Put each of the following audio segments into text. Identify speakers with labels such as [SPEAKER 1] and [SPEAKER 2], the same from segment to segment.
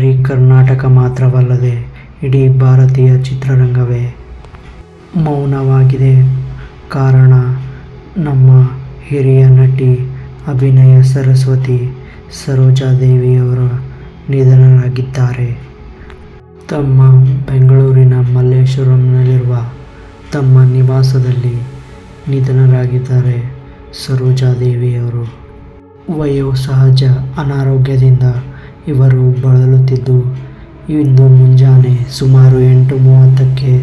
[SPEAKER 1] ಬರೀ ಕರ್ನಾಟಕ ಮಾತ್ರವಲ್ಲದೆ ಇಡೀ ಭಾರತೀಯ ಚಿತ್ರರಂಗವೇ ಮೌನವಾಗಿದೆ. ಕಾರಣ, ನಮ್ಮ ಹಿರಿಯ ನಟಿ, ಅಭಿನಯ ಸರಸ್ವತಿ ಸರೋಜಾದೇವಿಯವರು ನಿಧನರಾಗಿದ್ದಾರೆ. ತಮ್ಮ ಬೆಂಗಳೂರಿನ ಮಲ್ಲೇಶ್ವರಂನಲ್ಲಿರುವ ತಮ್ಮ ನಿವಾಸದಲ್ಲಿ ನಿಧನರಾಗಿದ್ದಾರೆ. ಸರೋಜಾದೇವಿಯವರು ವಯೋಸಹಜ ಅನಾರೋಗ್ಯದಿಂದ ಇವರು ಬಳಲುತ್ತಿದ್ದು, ಇಂದು ಮುಂಜಾನೆ ಸುಮಾರು 8:30ಕ್ಕೆ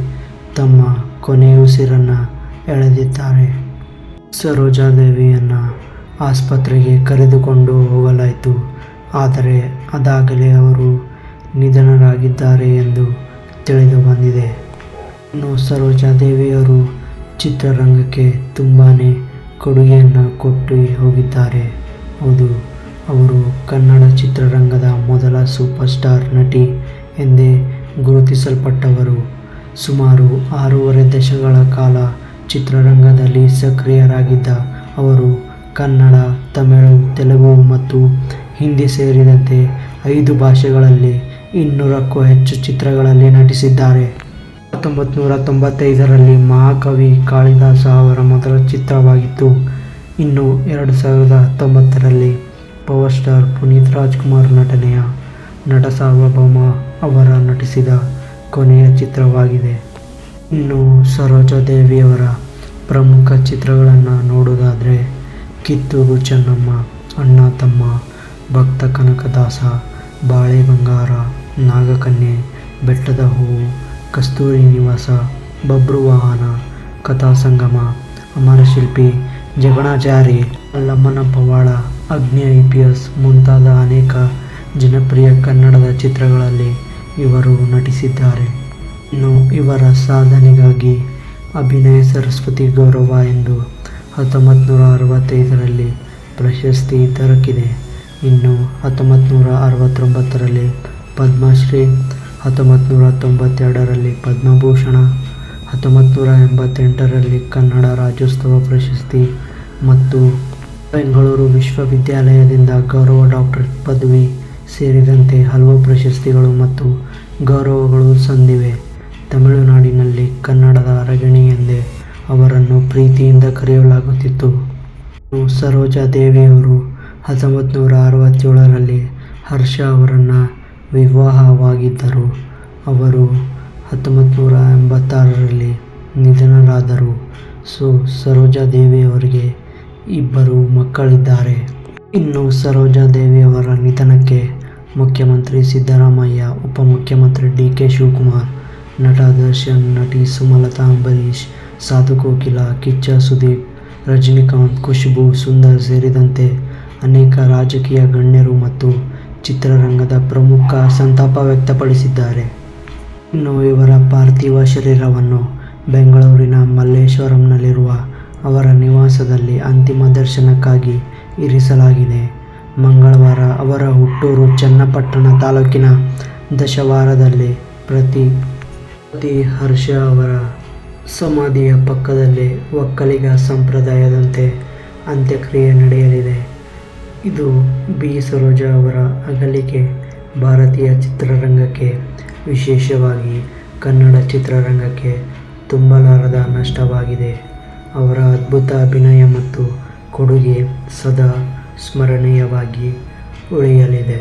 [SPEAKER 1] ತಮ್ಮ ಕೊನೆಯುಸಿರನ್ನು ಎಳೆದಿದ್ದಾರೆ. ಸರೋಜಾದೇವಿಯನ್ನು ಆಸ್ಪತ್ರೆಗೆ ಕರೆದುಕೊಂಡು ಹೋಗಲಾಯಿತು. ಆದರೆ ಅದಾಗಲೇ ಅವರು ನಿಧನರಾಗಿದ್ದಾರೆ ಎಂದು ತಿಳಿದು ಬಂದಿದೆ. ಇನ್ನು ಸರೋಜಾದೇವಿಯವರು ಚಿತ್ರರಂಗಕ್ಕೆ ತುಂಬಾ ಕೊಡುಗೆಯನ್ನು ಕೊಟ್ಟು ಹೋಗಿದ್ದಾರೆ. ಹೌದು, ಅವರು ಕನ್ನಡ ಚಿತ್ರರಂಗದ ಮೊದಲ ಸೂಪರ್ ಸ್ಟಾರ್ ನಟಿ ಎಂದೇ ಗುರುತಿಸಲ್ಪಟ್ಟವರು. ಸುಮಾರು 6.5 ದಶಕಗಳ ಕಾಲ ಚಿತ್ರರಂಗದಲ್ಲಿ ಸಕ್ರಿಯರಾಗಿದ್ದ ಅವರು ಕನ್ನಡ, ತಮಿಳು, ತೆಲುಗು ಮತ್ತು ಹಿಂದಿ ಸೇರಿದಂತೆ 5 ಭಾಷೆಗಳಲ್ಲಿ 200ಕ್ಕೂ ಹೆಚ್ಚು ಚಿತ್ರಗಳಲ್ಲಿ ನಟಿಸಿದ್ದಾರೆ. 1995ರಲ್ಲಿ ಮಹಾಕವಿ ಕಾಳಿದಾಸ ಅವರ ಮೊದಲ ಚಿತ್ರವಾಗಿತ್ತು. ಇನ್ನು 2019ರಲ್ಲಿ ಪವರ್ ಸ್ಟಾರ್ ಪುನೀತ್ ರಾಜ್ಕುಮಾರ್ ನಟನೆಯ ನಟ ಸಾರ್ವಭೌಮ ಅವರ ನಟಿಸಿದ ಕೊನೆಯ ಚಿತ್ರವಾಗಿದೆ. ಇನ್ನು ಸರೋಜಾದೇವಿಯವರ ಪ್ರಮುಖ ಚಿತ್ರಗಳನ್ನು ನೋಡುವುದಾದರೆ ಕಿತ್ತೂರು ಚೆನ್ನಮ್ಮ, ಅಣ್ಣ ತಮ್ಮ, ಭಕ್ತ ಕನಕದಾಸ, ಬಾಳೆ ಬಂಗಾರ, ನಾಗಕನ್ಯೆ, ಬೆಟ್ಟದ ಹೂವು, ಕಸ್ತೂರಿ ನಿವಾಸ, ಬಬ್ರುವಾಹನ, ಕಥಾಸಂಗಮ, ಅಮರಶಿಲ್ಪಿ, ಜಗಣಾಚಾರಿ, ಅಲ್ಲಮ್ಮನ ಪವಾಡ, ಅಗ್ನಿ IPS ಮುಂತಾದ ಅನೇಕ ಜನಪ್ರಿಯ ಕನ್ನಡದ ಚಿತ್ರಗಳಲ್ಲಿ ಇವರು ನಟಿಸಿದ್ದಾರೆ. ಇನ್ನು ಇವರ ಸಾಧನೆಗಾಗಿ ಅಭಿನಯ ಸರಸ್ವತಿ ಗೌರವ ಎಂದು 1965ರಲ್ಲಿ ಪ್ರಶಸ್ತಿ ದೊರಕಿದೆ. ಇನ್ನು 1969ರಲ್ಲಿ ಪದ್ಮಶ್ರೀ, 1992ರಲ್ಲಿ ಪದ್ಮಭೂಷಣ, 1988ರಲ್ಲಿ ಕನ್ನಡ ರಾಜ್ಯೋತ್ಸವ ಪ್ರಶಸ್ತಿ ಮತ್ತು ಬೆಂಗಳೂರು ವಿಶ್ವವಿದ್ಯಾಲಯದಿಂದ ಗೌರವ ಡಾಕ್ಟರೇಟ್ ಪದವಿ ಸೇರಿದಂತೆ ಹಲವು ಪ್ರಶಸ್ತಿಗಳು ಮತ್ತು ಗೌರವಗಳು ಸಂದಿವೆ. ತಮಿಳುನಾಡಿನಲ್ಲಿ ಕನ್ನಡದ ಅರಗಿಣಿ ಎಂದೇ ಅವರನ್ನು ಪ್ರೀತಿಯಿಂದ ಕರೆಯಲಾಗುತ್ತಿತ್ತು. ಸರೋಜಾದೇವಿಯವರು 1967ರಲ್ಲಿ ಹರ್ಷ ಅವರನ್ನು ವಿವಾಹವಾಗಿದ್ದರು. ಅವರು 1986ರಲ್ಲಿ ನಿಧನರಾದರು. ಸರೋಜಾದೇವಿಯವರಿಗೆ 2 ಮಕ್ಕಳಿದ್ದಾರೆ. ಇನ್ನು ಸರೋಜಾದೇವಿಯವರ ನಿಧನಕ್ಕೆ ಮುಖ್ಯಮಂತ್ರಿ ಸಿದ್ದರಾಮಯ್ಯ, ಉಪಮುಖ್ಯಮಂತ್ರಿ DK ಶಿವಕುಮಾರ್, ನಟ ದರ್ಶನ್, ನಟಿ ಸುಮಲತಾ ಅಂಬರೀಶ್, ಸಾಧು ಕೋಕಿಲ, ಕಿಚ್ಚ ಸುದೀಪ್, ರಜನಿಕಾಂತ್, ಖುಷ್ಬೂ ಸುಂದರ್ ಸೇರಿದಂತೆ ಅನೇಕ ರಾಜಕೀಯ ಗಣ್ಯರು ಮತ್ತು ಚಿತ್ರರಂಗದ ಪ್ರಮುಖ ಸಂತಾಪ ವ್ಯಕ್ತಪಡಿಸಿದ್ದಾರೆ. ಇನ್ನು ಇವರ ಪಾರ್ಥಿವ ಶರೀರವನ್ನು ಬೆಂಗಳೂರಿನ ಮಲ್ಲೇಶ್ವರಂನಲ್ಲಿರುವ ಅವರ ನಿವಾಸದಲ್ಲಿ ಅಂತಿಮ ದರ್ಶನಕ್ಕಾಗಿ ಇರಿಸಲಾಗಿದೆ. ಮಂಗಳವಾರ ಅವರ ಹುಟ್ಟೂರು ಚನ್ನಪಟ್ಟಣ ತಾಲೂಕಿನ ದಶವಾರದಲ್ಲಿ ಪ್ರತಿ ಹರ್ಷ ಅವರ ಸಮಾಧಿಯ ಪಕ್ಕದಲ್ಲೇ ಒಕ್ಕಲಿಗ ಸಂಪ್ರದಾಯದಂತೆ ಅಂತ್ಯಕ್ರಿಯೆ ನಡೆಯಲಿದೆ. ಇದು ಬಿ. ಸರೋಜಾ ಅವರ ಅಗಲಿಕೆ ಭಾರತೀಯ ಚಿತ್ರರಂಗಕ್ಕೆ, ವಿಶೇಷವಾಗಿ ಕನ್ನಡ ಚಿತ್ರರಂಗಕ್ಕೆ ತುಂಬಲಾರದ ನಷ್ಟವಾಗಿದೆ. ಅವರ ಅದ್ಭುತ ಅಭಿನಯ ಮತ್ತು ಕೊಡುಗೆ ಸದಾ ಸ್ಮರಣೀಯವಾಗಿ ಉಳಿಯಲಿದೆ.